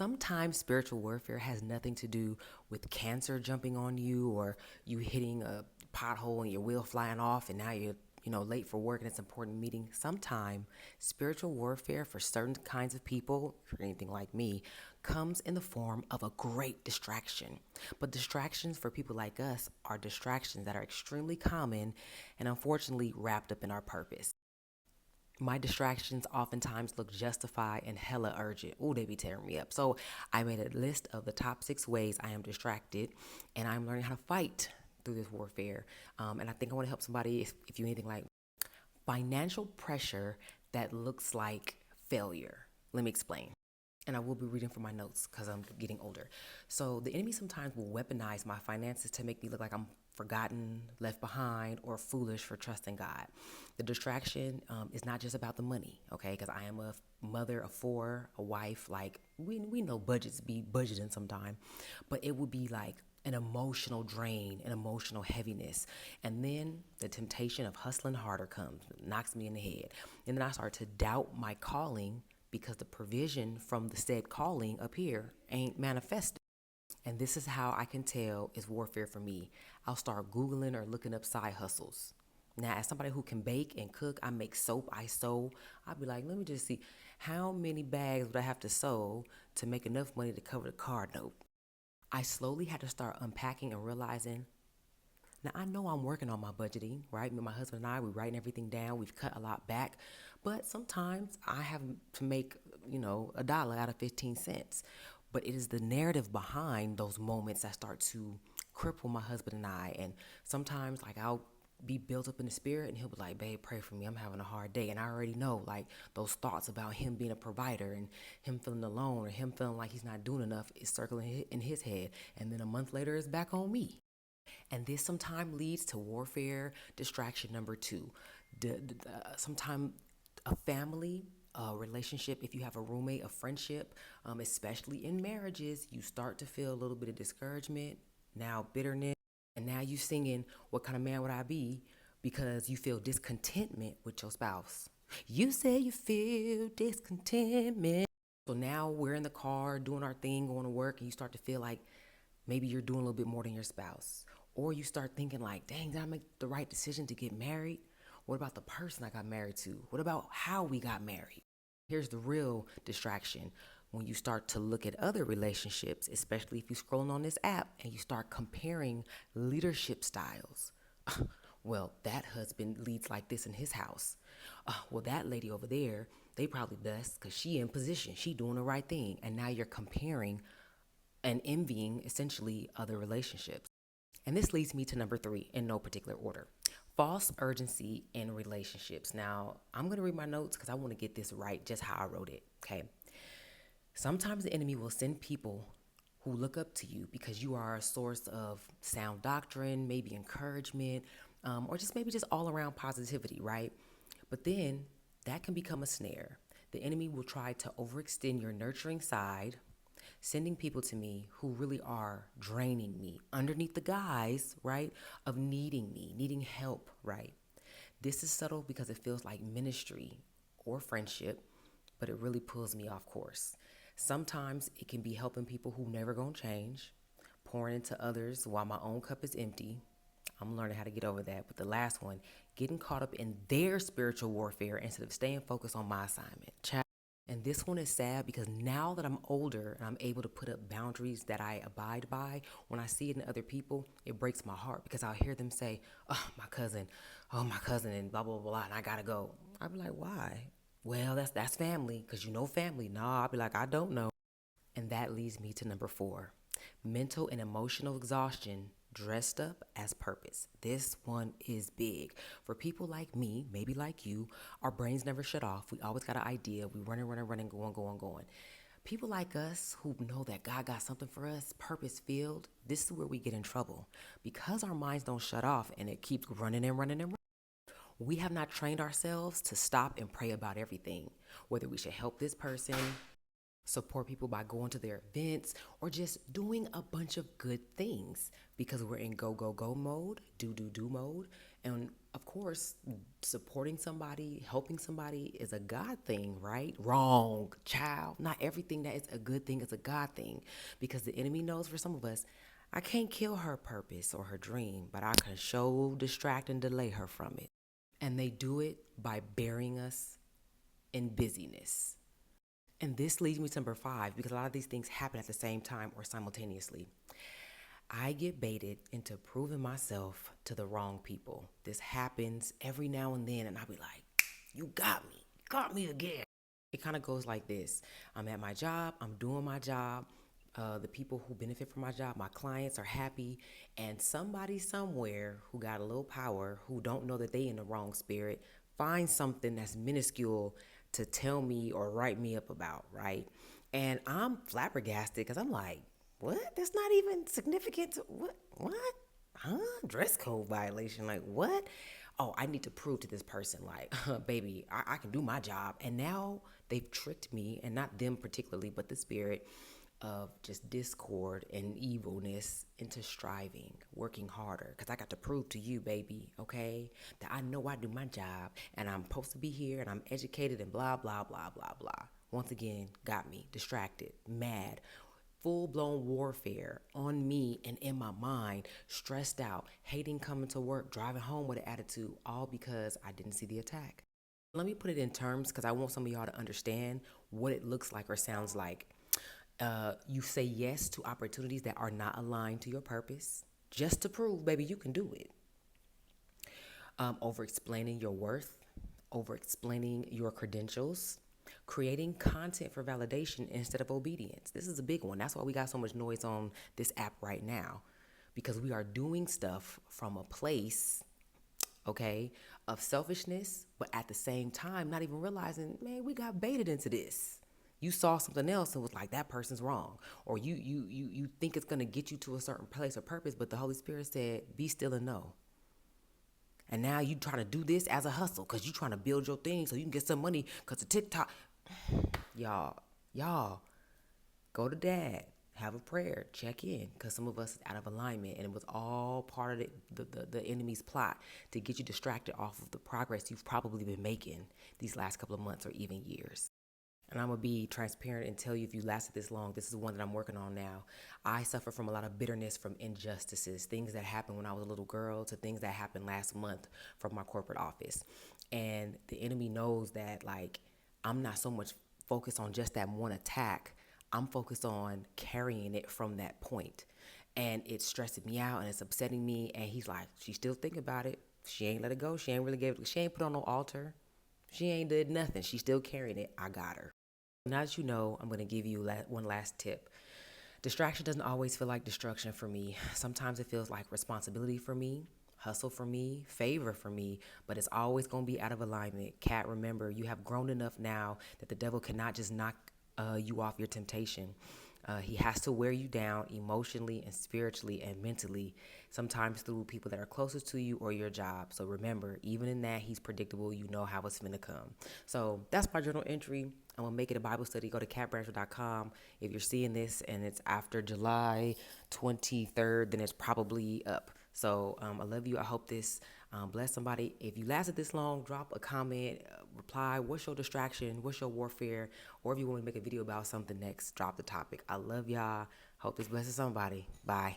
Sometimes spiritual warfare has nothing to do with cancer jumping on you or you hitting a pothole and your wheel flying off and now you're late for work and it's an important meeting. Sometimes spiritual warfare for certain kinds of people, for anything like me, comes in the form of a great distraction. But distractions for people like us are distractions that are extremely common and unfortunately wrapped up in our purpose. My distractions oftentimes look justified and hella urgent. Ooh, they be tearing me up. So I made a list of the top 6 ways I am distracted, and I'm learning how to fight through this warfare. And I think I want to help somebody if you anything like financial pressure that looks like failure. Let me explain. And I will be reading from my notes because I'm getting older. So the enemy sometimes will weaponize my finances to make me look like I'm forgotten, left behind, or foolish for trusting God. The distraction is not just about the money, okay? Because I am a mother of 4, a wife. Like we know budgets be budgeting sometime, but it would be like an emotional drain, an emotional heaviness. And then the temptation of hustling harder comes, knocks me in the head. And then I start to doubt my calling because the provision from the said calling up here ain't manifested. And this is how I can tell it's warfare for me. I'll start Googling or looking up side hustles. Now, as somebody who can bake and cook, I make soap, I sew. I'll be like, let me just see how many bags would I have to sew to make enough money to cover the car note. I slowly had to start unpacking and realizing, now I know I'm working on my budgeting, right? My husband and I, we're writing everything down. We've cut a lot back, but sometimes I have to make, a dollar out of 15 cents. But it is the narrative behind those moments that start to cripple my husband and I. And sometimes like I'll be built up in the spirit and he'll be like, babe, pray for me. I'm having a hard day. And I already know like those thoughts about him being a provider and him feeling alone or him feeling like he's not doing enough is circling in his head. And then a month later it's back on me. And this sometimes leads to warfare, distraction number 2. Sometimes a family a relationship, if you have a roommate, a friendship, especially in marriages, you start to feel a little bit of discouragement, now bitterness, and now you singing, what kind of man would I be? Because you feel discontentment with your spouse. You say you feel discontentment. So now we're in the car doing our thing, going to work, and you start to feel like maybe you're doing a little bit more than your spouse. Or you start thinking like, dang, did I make the right decision to get married? What about the person I got married to? What about how we got married? Here's the real distraction. When you start to look at other relationships, especially if you're scrolling on this app and you start comparing leadership styles. Well, that husband leads like this in his house. Well, that lady over there, they probably does because she in position. She doing the right thing. And now you're comparing and envying essentially other relationships. And this leads me to number 3 in no particular order. False urgency in relationships. Now, I'm going to read my notes because I want to get this right, just how I wrote it, okay? Sometimes the enemy will send people who look up to you because you are a source of sound doctrine, maybe encouragement, or just all around positivity, right? But then that can become a snare. The enemy will try to overextend your nurturing side, sending people to me who really are draining me underneath the guise, right, of needing me, needing help, right? This is subtle because it feels like ministry or friendship, but it really pulls me off course. Sometimes it can be helping people who never gonna change, pouring into others while my own cup is empty. I'm learning how to get over that. But the last one, getting caught up in their spiritual warfare instead of staying focused on my assignment. And this one is sad because now that I'm older and I'm able to put up boundaries that I abide by, when I see it in other people, it breaks my heart because I'll hear them say, oh, my cousin, and blah, blah, blah, blah, and I gotta go. I'll be like, why? Well, that's family, because you know family. Nah, I'll be like, I don't know. And that leads me to number 4, mental and emotional exhaustion dressed up as purpose. This one is big. For people like me, maybe like you, our brains never shut off. We always got an idea. We running, going. People like us who know that God got something for us, purpose filled, this is where we get in trouble. Because our minds don't shut off and it keeps running and running and running. We have not trained ourselves to stop and pray about everything, whether we should help this person, support people by going to their events, or just doing a bunch of good things because we're in go mode, do mode, And of course, supporting somebody, helping somebody is a God thing, right? Wrong, child. Not everything that is a good thing is a God thing, because the enemy knows for some of us, I can't kill her purpose or her dream, but I can show, distract, and delay her from it. And they do it by burying us in busyness. And this leads me to number 5, because a lot of these things happen at the same time or simultaneously. I get baited into proving myself to the wrong people. This happens every now and then, and I'll be like, you got me again. It kind of goes like this: I'm at my job, I'm doing my job. The people who benefit from my job, my clients, are happy, and somebody somewhere who got a little power, who don't know that they in the wrong spirit, finds something that's minuscule to tell me or write me up about, right? And I'm flabbergasted because I'm like, what? That's not even significant. What? What? Huh? Dress code violation? Like what? Oh, I need to prove to this person, like, baby, I can do my job. And now they've tricked me, and not them particularly, but the spirit of just discord and evilness into striving, working harder. Because I got to prove to you, baby, okay, that I know I do my job and I'm supposed to be here and I'm educated and blah, blah, blah, blah, blah. Once again, got me distracted, mad, full blown warfare on me and in my mind, stressed out, hating coming to work, driving home with an attitude, all because I didn't see the attack. Let me put it in terms because I want some of y'all to understand what it looks like or sounds like. You say yes to opportunities that are not aligned to your purpose just to prove, baby, you can do it. Over explaining your worth, over explaining your credentials, creating content for validation instead of obedience. This is a big one. That's why we got so much noise on this app right now, because we are doing stuff from a place, okay, of selfishness, but at the same time, not even realizing, man, we got baited into this. You saw something else and was like, that person's wrong. Or you think it's gonna get you to a certain place or purpose, but the Holy Spirit said, be still and know. And now you trying to do this as a hustle because you trying to build your thing so you can get some money because of TikTok. Y'all, go to dad, have a prayer, check in, because some of us is out of alignment, and it was all part of the enemy's plot to get you distracted off of the progress you've probably been making these last couple of months or even years. And I'm gonna be transparent and tell you, if you lasted this long, this is one that I'm working on now. I suffer from a lot of bitterness from injustices, things that happened when I was a little girl to things that happened last month from my corporate office. And the enemy knows that, like, I'm not so much focused on just that one attack. I'm focused on carrying it from that point. And it's stressing me out and it's upsetting me. And he's like, she still think about it. She ain't let it go. She ain't really gave it. She ain't put on no altar. She ain't did nothing. She's still carrying it. I got her. Now that you know, I'm going to give you one last tip. Distraction doesn't always feel like destruction for me. Sometimes it feels like responsibility for me, hustle for me, favor for me, but it's always going to be out of alignment. Kat, remember, you have grown enough now that the devil cannot just knock you off your temptation. He has to wear you down emotionally and spiritually and mentally, sometimes through people that are closest to you or your job. So remember, even in that, he's predictable. You know how it's going to come. So that's my journal entry. I'm going to make it a Bible study. Go to catbrancher.com. If you're seeing this and it's after July 23rd, then it's probably up. So I love you. I hope this bless somebody. If you lasted this long, drop a comment, reply. What's your distraction? What's your warfare? Or if you want to make a video about something next, drop the topic. I love y'all. Hope this blesses somebody. Bye.